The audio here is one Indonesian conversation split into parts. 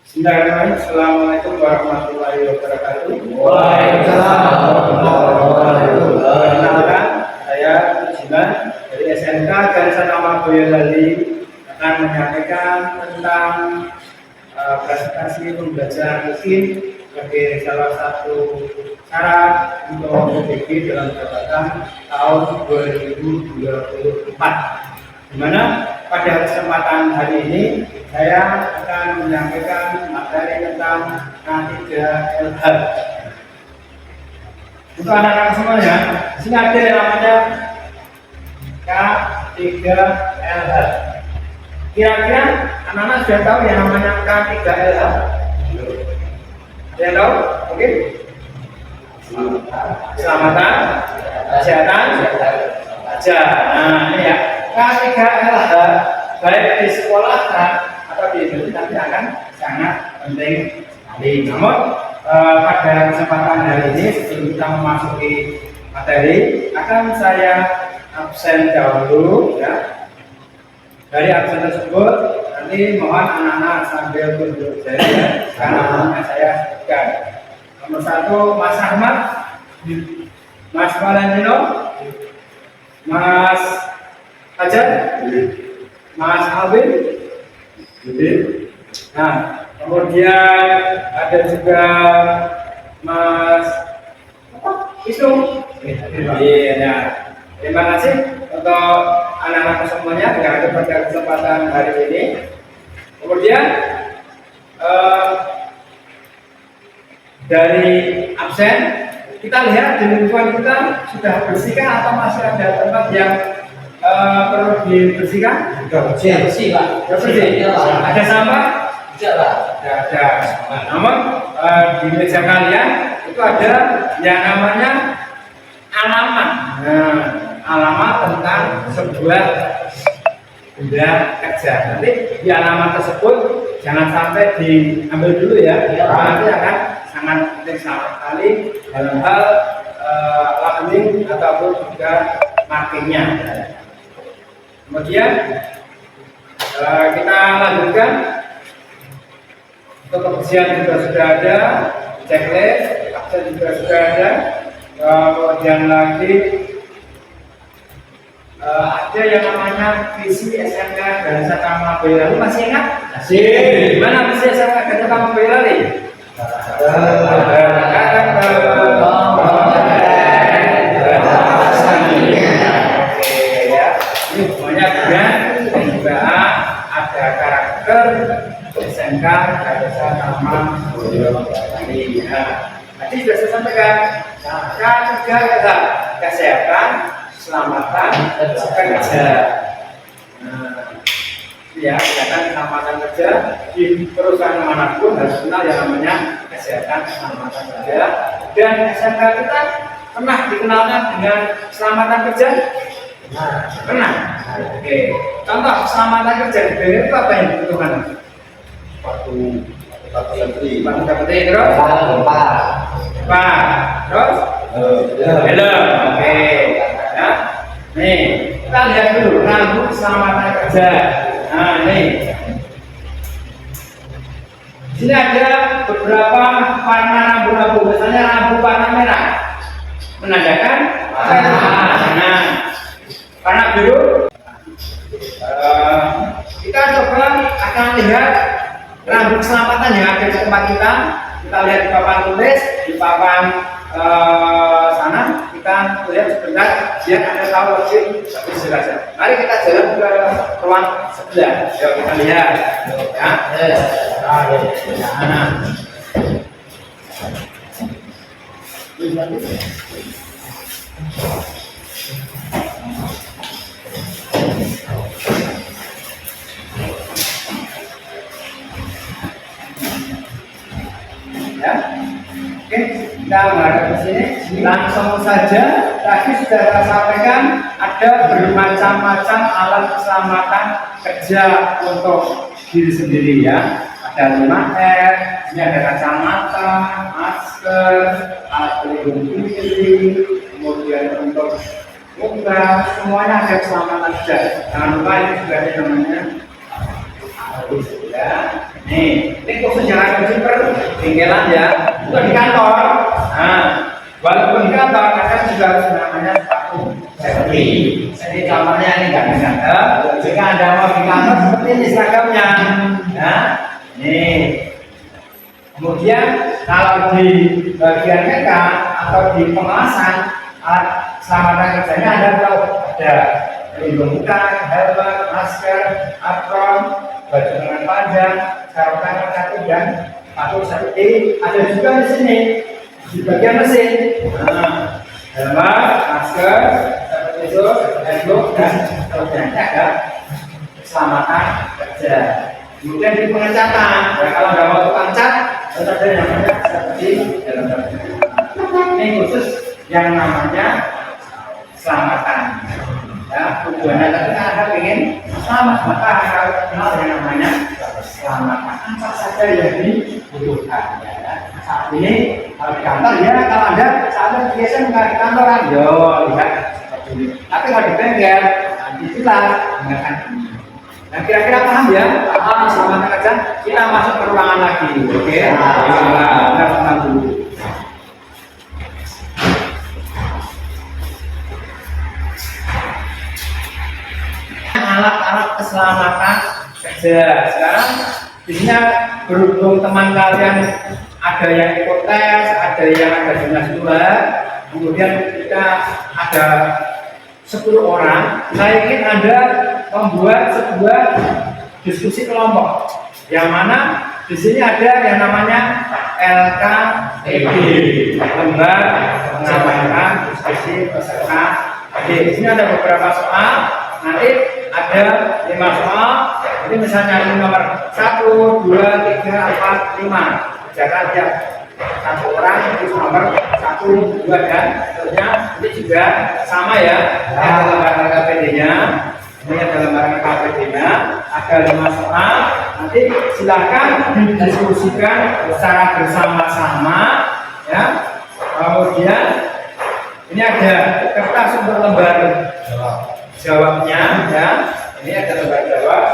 Bismillahirrahmanirrahim. Assalamualaikum warahmatullahi wabarakatuh. Waalaikumsalam warahmatullahi wabarakatuh. Perkenalkan, saya Jiman dari SMK Ganesatama Boyolali akan menyampaikan tentang presentasi pembelajaran mesin sebagai salah satu syarat untuk PBG dalam jabatan tahun 2024. Di mana pada kesempatan hari ini saya akan menyampaikan materi tentang K3LH. Untuk anak-anak semuanya, di sini ada yang namanya K3LH. Kira-kira anak-anak sudah tahu yang namanya K3LH? Ada yang tahu? Oke. Keselamatan, kesehatan, aja. Nah, ini ya. K3LH baik di sekolah atau di industri nanti akan sangat penting sekali. Namun pada kesempatan hari ini sebelum kita memasuki materi akan saya absen dahulu ya. Dari absen tersebut nanti mohon anak-anak sambil tunjuk jari ya, karena namanya saya sebutkan. Nomor 1 Mas Ahmad, Mas Valentino, Mas Hajar, Mas Alvin. Nah, kemudian ada juga Mas Isnu. Iya. Terima kasih untuk anak-anak semuanya yang ada pada kesempatan hari ini. Kemudian dari absen kita lihat di lingkungan kita sudah bersihkah atau masih ada tempat yang perlu dibersihkan? Sudah bersih, Pak. Sudah bersih. Ada sampah? Tidak, Pak. Tidak ada. Namun di meja kalian itu ada yang namanya alamat. Nah, alamat tentang sebuah benda kerja. Nanti di alamat tersebut jangan sampai diambil dulu ya. Nanti akan sangat penting sekali dalam hal labeling ataupun juga markingnya. Kemudian kita lanjutkan. Untuk kebersihan juga sudah ada, checklist, absen juga sudah ada. Kemudian lagi ada yang namanya visi SMK Ganesatama Boyolali. Masih ingat? Masih. Gimana visi SMK Ganesatama Boyolali? Ini semuanya dan juga ada karakter SMK Ganesatama Boyolali. Tadi sudah saya sampaikan K3LH, kesehatan, keselamatan, dan kerja. Ya, kesehatan, keselamatan kerja di perusahaan manapun harus kenal yang namanya kesehatan, keselamatan kerja. Dan SMK kita pernah dikenalkan dengan keselamatan kerja? Pernah. Oke. Contoh keselamatan kerja di BNI itu apa yang dibutuhkan? Waktu terus terus helm. Oke. Ya. Nih, kita lihat dulu rambu keselamatan kerja. Nah, nih. Di sini ada beberapa warna rambu-rambu. Misalnya rambu warna merah menandakan nah, warna biru. Kita coba akan lihat rambu keselamatan yang ada di tempat kita. Kita lihat di papan tulis, di papan sana kita lihat sebentar biar Anda tahu lebih jelas. Mari kita jalan ke ruang sebelah. Yuk kita lihat. Ya. Nah. Ya. Oke, kita menghadap ke sini. Langsung saja, tadi sudah saya sampaikan ada bermacam-macam alat keselamatan kerja untuk diri sendiri ya. Ada 5R, ini ada kacamata, masker, alat pelindung diri, kemudian untuk muka, semuanya ada keselamatan kerja. Jangan lupa ini juga ada namanya harus ya. Nih, ini khusus jangan kunci perbengkelan ya, itu di kantor. Nah, walaupun di kantor, kadang juga harus namanya sepatu safety. Jadi contohnya ini nggak bisa. Jika Anda mau di kantor seperti ini seragamnya. Nah, nih. Kemudian kalau di bagian mereka atau di pengelasan alat keselamatan kerjanya Anda tahu ada pelindung muka, helmet, masker, apron, baju lengan panjang, sarung tangan satu dan sepatu safety. Ada juga di sini di bagian mesin. Nah, helmet, masker, seperti itu, handbook dan seterusnya ada keselamatan kerja. Kemudian di pengecatan, ya, kalau nggak mau tukang cat, harus ada yang namanya seperti dalam kerja. Ini khusus yang namanya keselamatan. Ya, tujuannya tadi kan Anda ingin selamat, maka Anda harus kenal yang namanya keselamatan. Apa saja yang dibutuhkan. Ya. Saat ini kalau di kantor, ya kalau Anda saat ini biasa nggak di kantoran, yo lihat seperti ini. Tapi kalau di bengkel, itulah menggunakan ini. Nah, kira-kira paham ya? Paham sama kerja. Kita masuk ke ruangan lagi, oke? Kita paham dulu. Alat-alat keselamatan kerja. Sekarang di sini berhubung teman kalian ada yang ikut tes, ada yang ada dinas luar, kemudian kita ada 10 orang. Saya ingin Anda membuat sebuah diskusi kelompok, yang mana di sini ada yang namanya LKPD, Lembaga Pengamatan Diskusi Peserta. Di sini ada beberapa soal, nanti ada 5 soal. Jadi misalnya ini nomor 1, 2, 3, 4, 5. Jangan tiap satu orang itu nomor 1, 2 dan seterusnya. Ini juga sama ya. Ini ada lembaga KPD-nya. Ini ada lembaga KPD-nya. Ada 5 soal. Nanti silakan didiskusikan secara bersama-sama. Ya. Kemudian ini ada kertas untuk lembar jawabnya. Ya. Ini ada lembar jawab.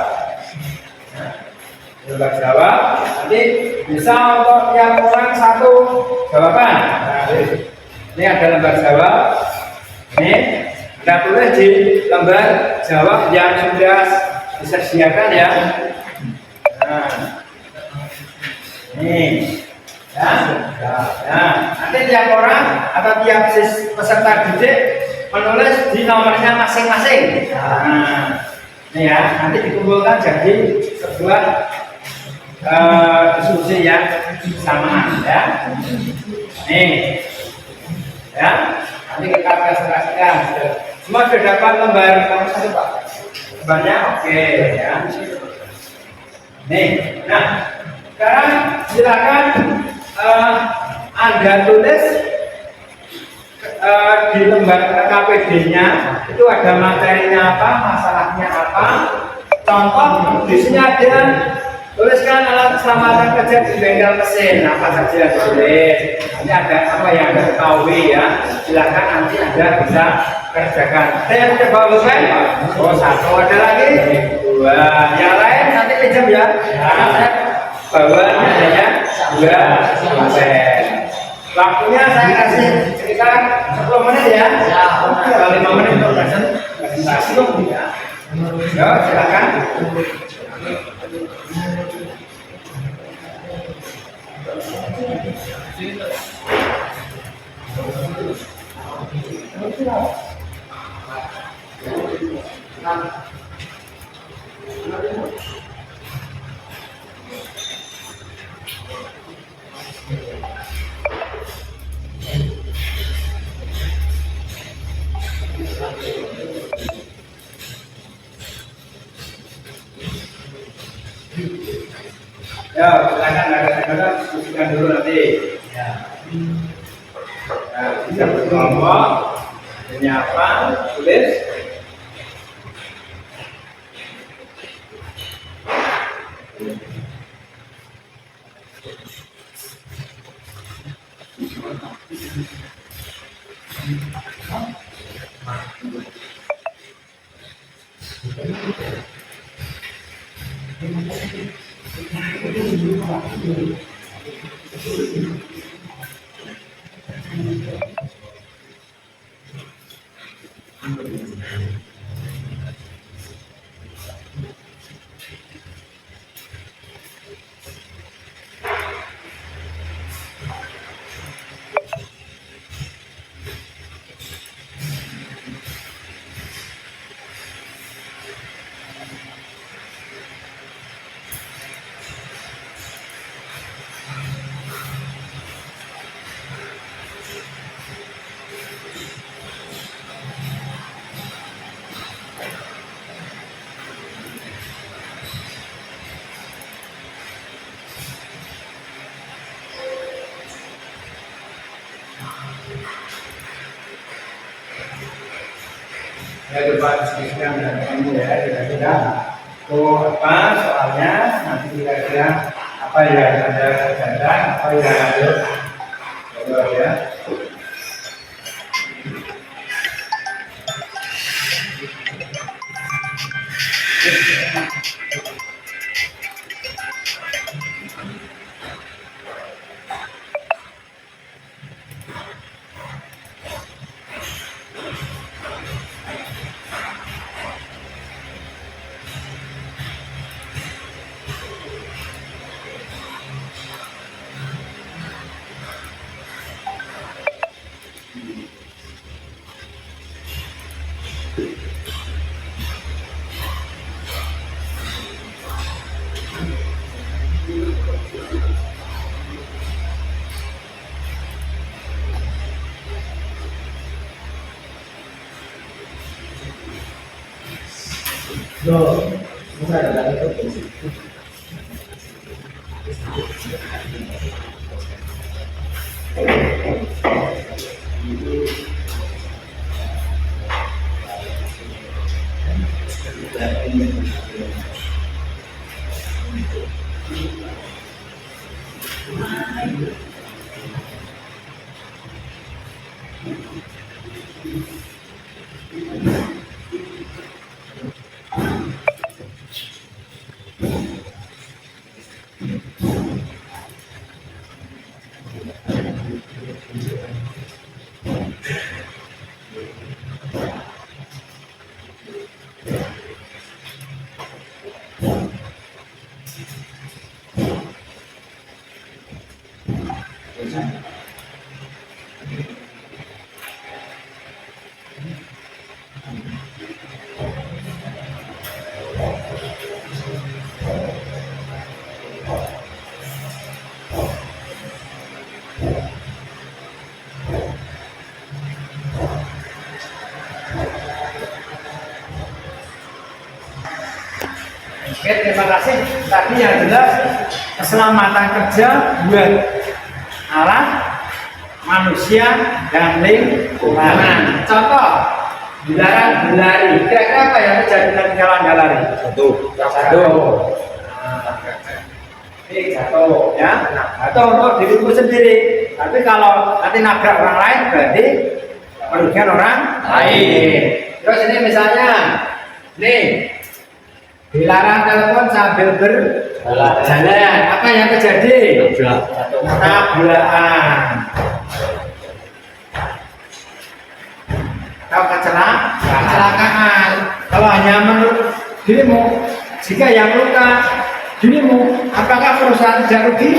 Lembar jawab. Nanti bisa untuk yang orang 1 jawaban. Nah, ini ada lembar jawab. Ini kita tulis di lembar jawab yang sudah disediakan ya. Nah, ini ya. Nah, nanti tiap orang atau tiap peserta didik menulis di nomornya masing-masing. Nah, ini ya, nanti dikumpulkan jadi sebuah diskusi yang bersamaan ya. Nih ya, nanti kita presentasikan. Semua sudah dapat lembar nomor 1 Pak? Lembarnya oke ya. Nih, nah sekarang silakan Anda tulis di lembar KPD-nya itu ada materinya apa, masalahnya apa. Contoh di sini ada tuliskan alat keselamatan kerja di bengkel mesin apa saja tulis. Ini ada apa yang Anda ketahui ya. Silakan nanti Anda bisa kerjakan. Saya coba selesai. Oh 1 ada lagi. 2. Yang lain nanti pinjam ya. Karena saya bawa adanya 2 sampai. Waktunya saya kasih sekitar 10 menit ya. 5 menit untuk presentasi ya. Ya, silakan. Ya, silakan ada diskusikan dulu nanti. Ya. Nah, bisa berkelompok. Ini apa? Tulis. Ya coba diskusikan dengan kamu ya, kira-kira apa soalnya nanti kira-kira apa yang ada kerjaan, apa yang ada coba ya. No, no ada itu. Oke, terima kasih. Tadi yang jelas keselamatan kerja buat alat, manusia, dan lingkungan. Contoh, dilarang berlari. Kira-kira apa yang terjadi ketika Anda lari? Jatuh. Jatuh, ya. Atau untuk dirimu sendiri. Tapi kalau nanti nabrak orang lain, berarti merugikan orang lain. Terus ini misalnya, nih. Dilarang telepon sambil berjalan. Apa yang terjadi? Tabrakan. Atau kecelakaan. Kalau hanya menurut dirimu, jika yang luka dirimu, apakah perusahaan tidak rugi?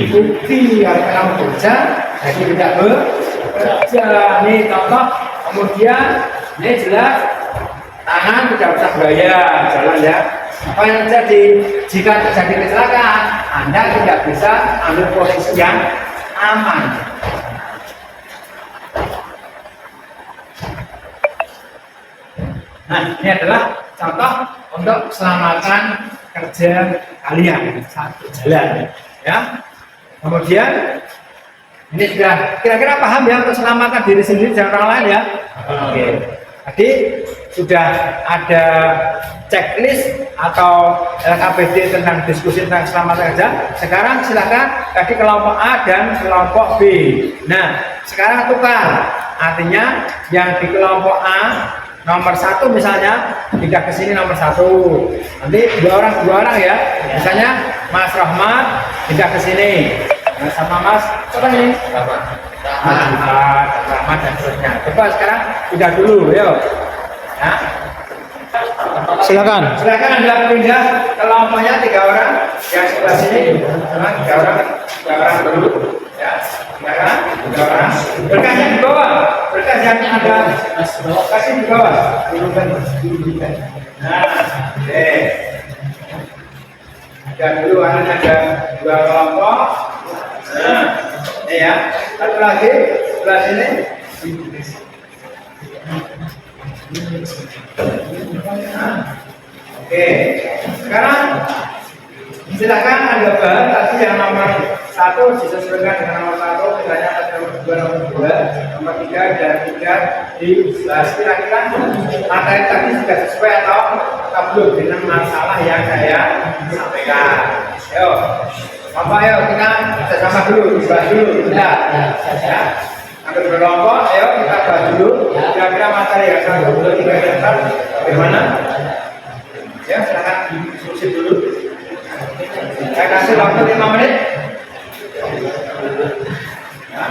Rugi. Harus kamu bekerja, jadi tidak bekerja. Ini contoh. Kemudian ini jelas. Tangan tidak usah bayar, jalan ya. Apa yang terjadi? Jika terjadi kecelakaan, Anda tidak bisa ambil posisi yang aman. Nah, ini adalah contoh untuk keselamatan kerja kalian saat berjalan, ya. Kemudian ini sudah kira-kira paham ya untuk keselamatan diri sendiri dan orang lain ya. Oke. Tadi sudah ada checklist atau LKPD tentang diskusi tentang keselamatan kerja. Sekarang silakan tadi kelompok A dan kelompok B. Nah, sekarang tukar. Artinya yang di kelompok A nomor 1 misalnya pindah ke sini nomor 1. Nanti dua orang ya. Misalnya Mas Rahmat pindah ke sini. Nah, sama Mas apa ini? Rahmat dan seterusnya. Coba sekarang pindah dulu, yuk. Nah, silakan Anda pindah kelompoknya 3 orang yang sebelah sini. Nah, 3 orang dulu. Ya, silakan 3 orang. Berkasnya di bawah. Berkas yang ada kasih di bawah. Nah, oke. Ada dulu ada 2 kelompok. Nah, ini ya. Satu lagi sebelah sini. Nah, oke. Sekarang silakan Anda bahas tadi yang nomor 1 disesuaikan dengan nomor 1, misalnya ada nomor 2, nomor 3 dan 3 dibahas. Kira-kira materi tadi sudah sesuai atau belum dengan masalah yang saya sampaikan. Ayo, Bapak, ayo kita sama dulu, dibahas dulu. Ya. Ambil berkelompok, ayo kita bahas dulu. Kira-kira materi yang 1, 2, 3 dan 4 bagaimana? Ya, silakan diskusi dulu. Saya kasih waktu 5 menit. Ya.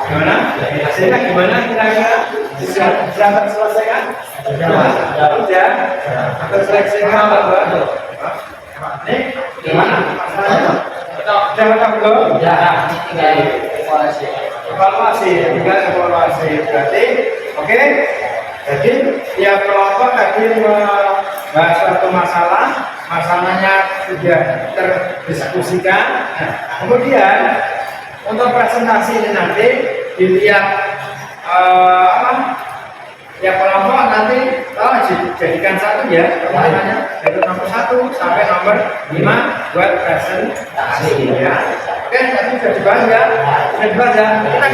Gimana? Hasilnya gimana kira-kira? Sudah terselesaikan? Sudah. Terselesaikan apa? Nih, gimana? Masalahnya? Sudah lengkap belum? Ya. Tinggal evaluasi. Berarti, oke. Jadi tiap kelompok tadi membahas suatu masalahnya sudah terdiskusikan. Nah, kemudian untuk presentasi ini nanti di tiap kelompok nanti jadikan 1 ya pertanyaannya dari nomor 1 sampai nomor 5 buat presentasi ya. Oke, tadi sudah dibahas ya. Kita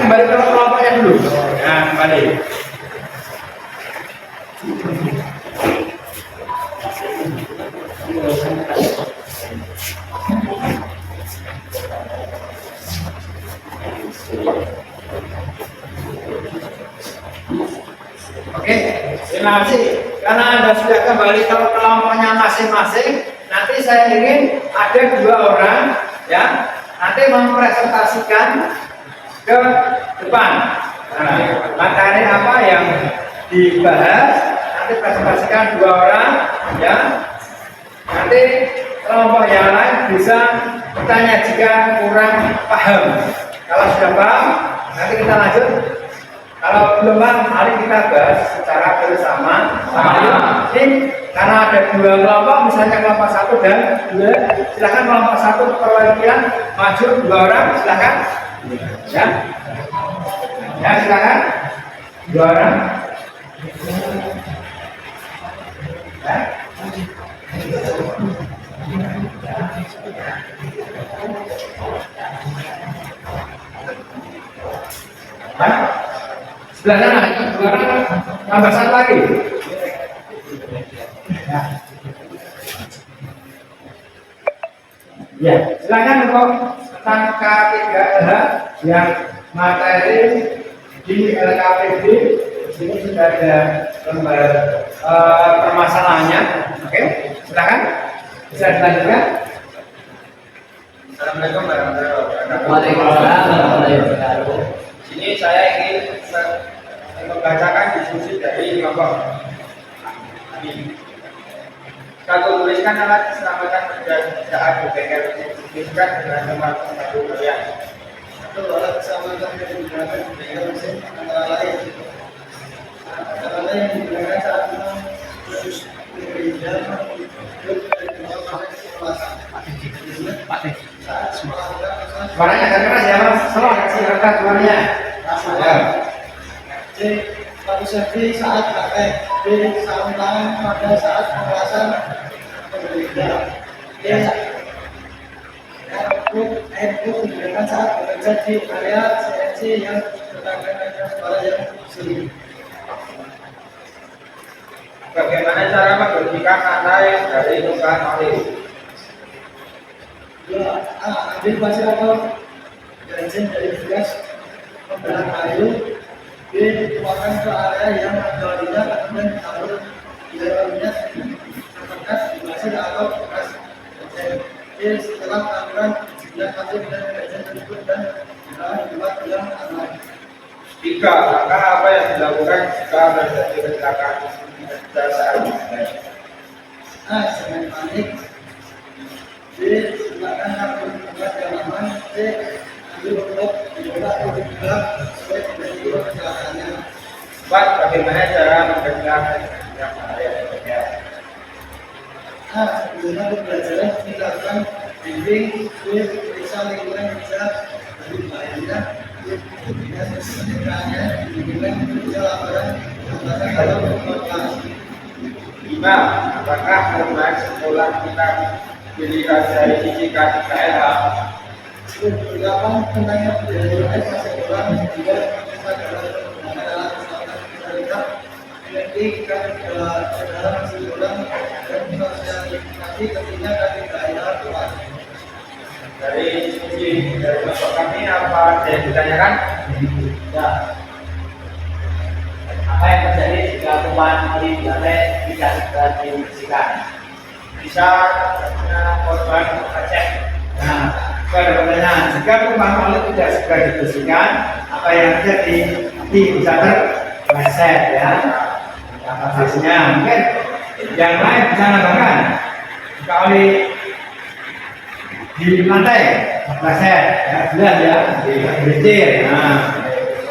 kembali ke kelompoknya dulu. Nah, kembali. Oke, terima kasih. Karena Anda sudah kembali ke kelompoknya masing-masing, nanti saya ingin ada 2 orang ya, nanti mempresentasikan ke depan. Nah, materi apa yang dibahas, nanti presentasikan 2 orang ya. Nanti kelompok yang lain bisa bertanya jika kurang paham. Kalau sudah paham, nanti kita lanjut. Kalau belum paham, mari kita bahas secara bersama. Ini karena ada 2 kelompok, misalnya kelompok 1 dan 2, silakan kelompok 1 perwakilan maju 2 orang, silakan. Ya, ya silakan 2 orang. Ya. Sebelah sana, tambah 1 lagi. Ya, silakan untuk tentang K3LH yang materi di LKPD. Ini sudah ada lembar permasalahannya. Oke, silakan bisa dilanjutkan. Assalamualaikum warahmatullahi wabarakatuh. Waalaikumsalam warahmatullahi wabarakatuh. Sini saya ingin membacakan diskusi dari kelompok. Satu, tuliskan alat keselamatan kerja saat berbengkel dituliskan dengan nomor 1 kalian. Satu, alat keselamatan kerja digunakan berbengkel mesin antara lain yang digunakan saat khusus bekerja hidup dari tempat proses kemasan. Suaranya agak keras ya Mas, selalu kasih rekat suaranya. Ya. C. Satu safety saat praktek. B. Sarung tangan pada saat pengawasan bekerja. D. Airbook digunakan saat bekerja di area CNC yang bertanggungan suara yang sulit. Bagaimana cara membersihkan lantai dari tumpahan oli? Ambil pasir atau bensin dari bekas pembelah kayu, dikeluarkan ke area yang ada lidah kemudian ditaruh di dalamnya bekas dimasuk atau bekas eceng. Setelah tampilan dan hasil dan eceng tersebut dan dibuat yang aman. Tiga, langkah apa yang dilakukan jika terjadi kecelakaan saat naik? A. Jangan panik. B. Silakan lakukan tempat yang aman. C. Ambil untuk dicoba atau dibilang sesuai dengan risiko kecelakaannya. Empat, bagaimana cara mencegah yang bahaya? A. Sebelumnya pembelajaran dilakukan bimbing. B. Periksa lingkungan bisa lebih bahayanya. Dan sesekiranya dibimbing kerja laporan antara kalau berkelas. Lima, apakah terbaik sekolah kita pilihan dari sisi KKL? Delapan, tentangnya pembelajaran masa sekolah juga bisa dalam kesehatan pemerintah. Pendidikan dalam sekolah dan sosialisasi tentunya dari daerah luas. Dari sisi dari masuk kami apa yang ditanyakan? Ya. Apa yang terjadi jika tumpahan oli di lantai tidak segera dibersihkan? Bisa korban aceh. Nah, pada pertanyaan, jika tumpahan oli tidak segera dibersihkan, apa yang terjadi? Bisa terpleset ya. Apa hasilnya? Mungkin yang lain bisa nambahkan. Jika oli di lantai, terpleset, ya jelas ya, dibersih. Nah,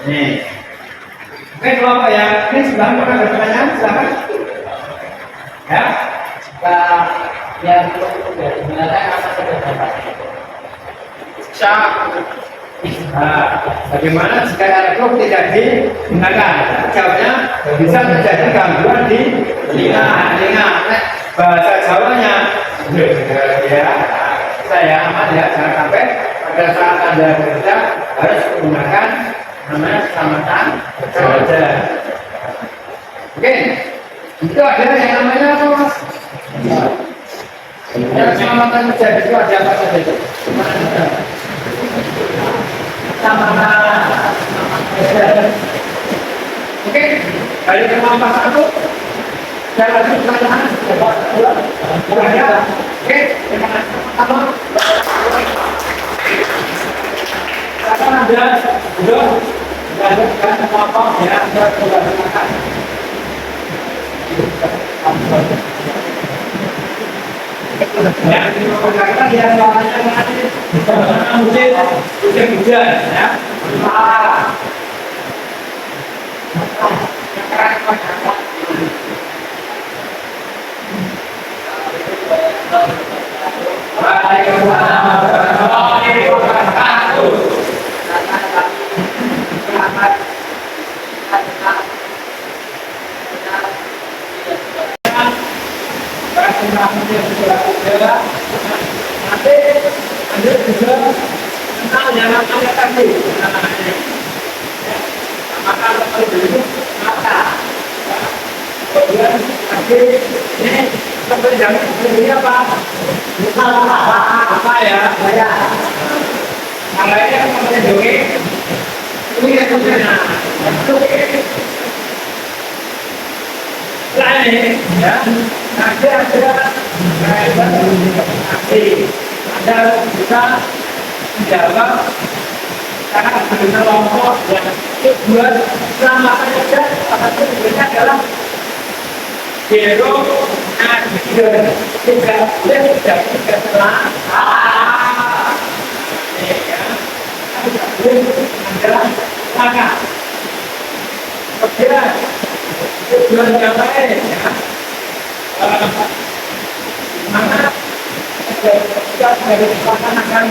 nih. Oke, kelompok yang ini sebelah mana ada pertanyaan? Silakan. Ya. Jika yang sudah dimulai apa saja dapat? Nah, bagaimana jika elektro tidak digunakan? Jawabnya bisa terjadi gangguan di telinga. Bahasa Jawanya, ya, saya aman ya, jangan sampai pada saat Anda bekerja harus menggunakan namanya keselamatan kerja. Oke, itu ada yang namanya apa mas? Yang keselamatan kerja itu ada apa saja itu? Keselamatan. Oke, dari kelompok satu, saya lagi pertanyaan. Oke, apa? Akan ada dan apa ya Anda coba gunakan. Ya, ini menggunakan yang namanya hujan ya. Nanti Anda bisa kenal yang namanya tadi maka dulu mata kemudian nanti ini sampai jam ini apa ya saya yang lainnya namanya dongeng ini yang sebenarnya lain ya nanti ada Anda bisa menjawab karena benar kelompok yang tujuan keselamatan kerja salah satu tujuannya adalah zero accident, tidak boleh terjadi kecelakaan. Tidak boleh adalah kecelakaan. Kemudian tujuan yang lain ya. Mana kita dari melaksanakan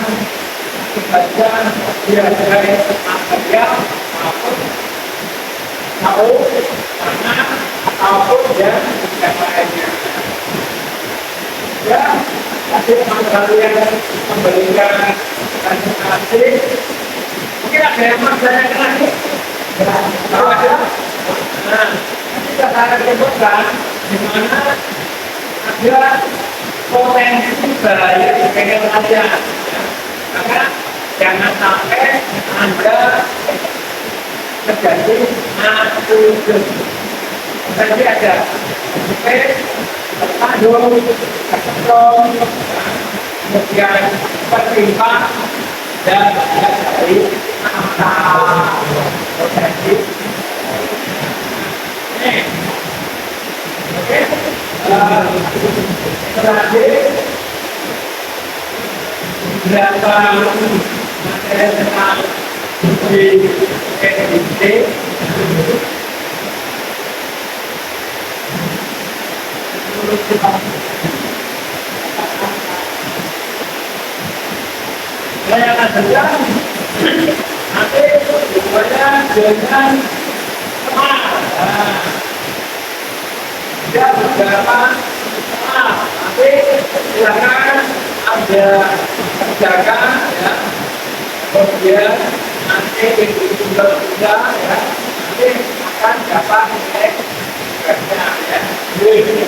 bagian dia dari material maupun tahu mana ataupun yang lainnya. Ya, hasil kalian memberikan presentasi. Mungkin ada yang mau saya lagi. Kalau ada, nah, kita akan sebutkan di mana ada potensi bahaya dipegang aja, maka jangan sampai Anda terjadi atribut. Tadi ada space, tertandung, kesetrum, kemudian bertimpa dan dari angka potensi. Oke, terakhir berapa materi tentang di PDT saya akan berikan nanti hubungannya dengan teman. Tidak beberapa teman. Nanti silakan ada kerjakan ya. Kemudian nanti tunggal ya. Nanti akan dapat nilai kerja ya. Jadi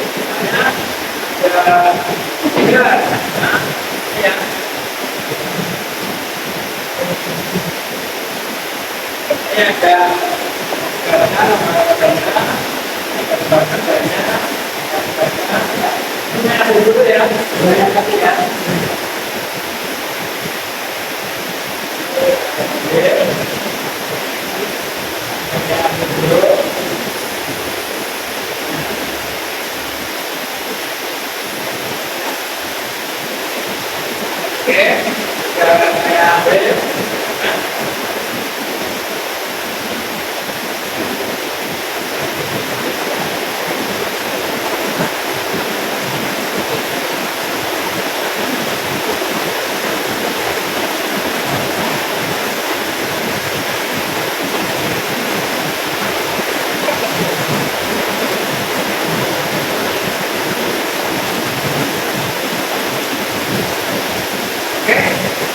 ada tiga ya. Ini ada ini ada dulu ya, banyak kali ya. Oke, sekarang saya ambil.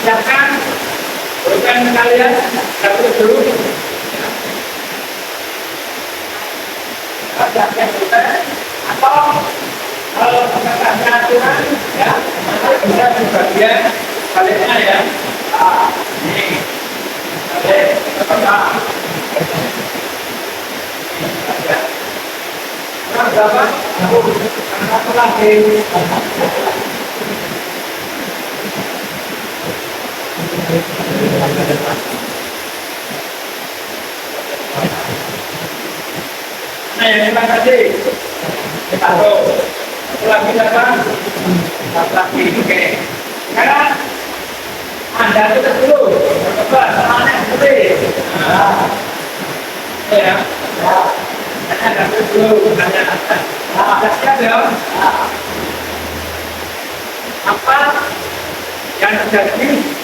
Siapkan, berikan kalian satu dulu. Siapkan juga, atau kalau menggunakan aturan, ya, nanti bisa di bagian baliknya ya. Ini, balik, tetap. Nah, berapa? Aku lagi. Nah, yang terima kasih. Satu lagi apa? Satu lagi. Oke. Sekarang Anda tulis dulu. Coba semuanya tulis. Ya. Anda tulis dulu. Anda siap ya? Apa yang terjadi?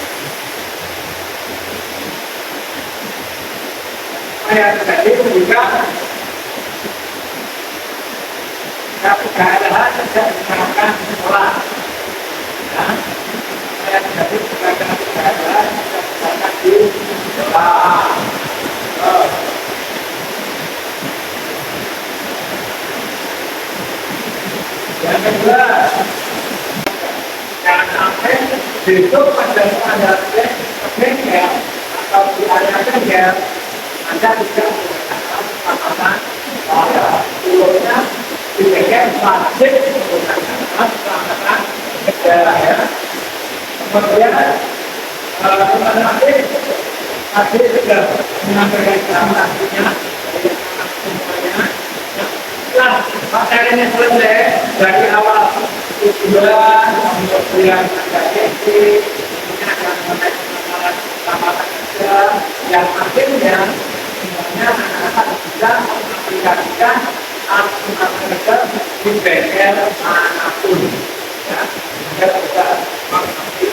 Yang terjadi ketika keadaan tidak digunakan sekolah. Yang terjadi ketika keadaan tidak digunakan di sekolah. Yang kedua, jangan sampai besok pada saat kerja atau di area kerja Anda tidak menggunakan kesempatan sebelumnya diberikan wajib menggunakan kesempatan kerja ya. Kemudian tadi sudah menyampaikan informasinya semuanya. Setelah materinya selesai dari awal tujuan kemudian ada isi, kemudian ada masalah kesempatan kerja yang akhirnya semuanya anak-anak bisa mengaplikasikan kesempatan kerja di bengkel manapun ya. Kita bisa mengambil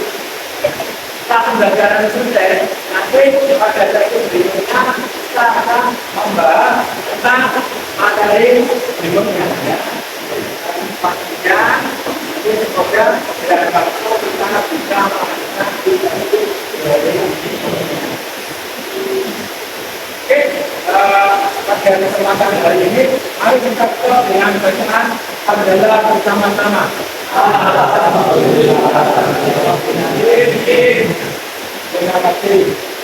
setelah pembelajaran selesai nanti pada saat itu berikutnya kita akan membahas tentang materi berikutnya ya. Pastinya ini semoga dalam waktu kita bisa melakukan Oke, pada kesempatan hari ini mari kita stop dengan bacaan adalah bersama-sama. Terima kasih.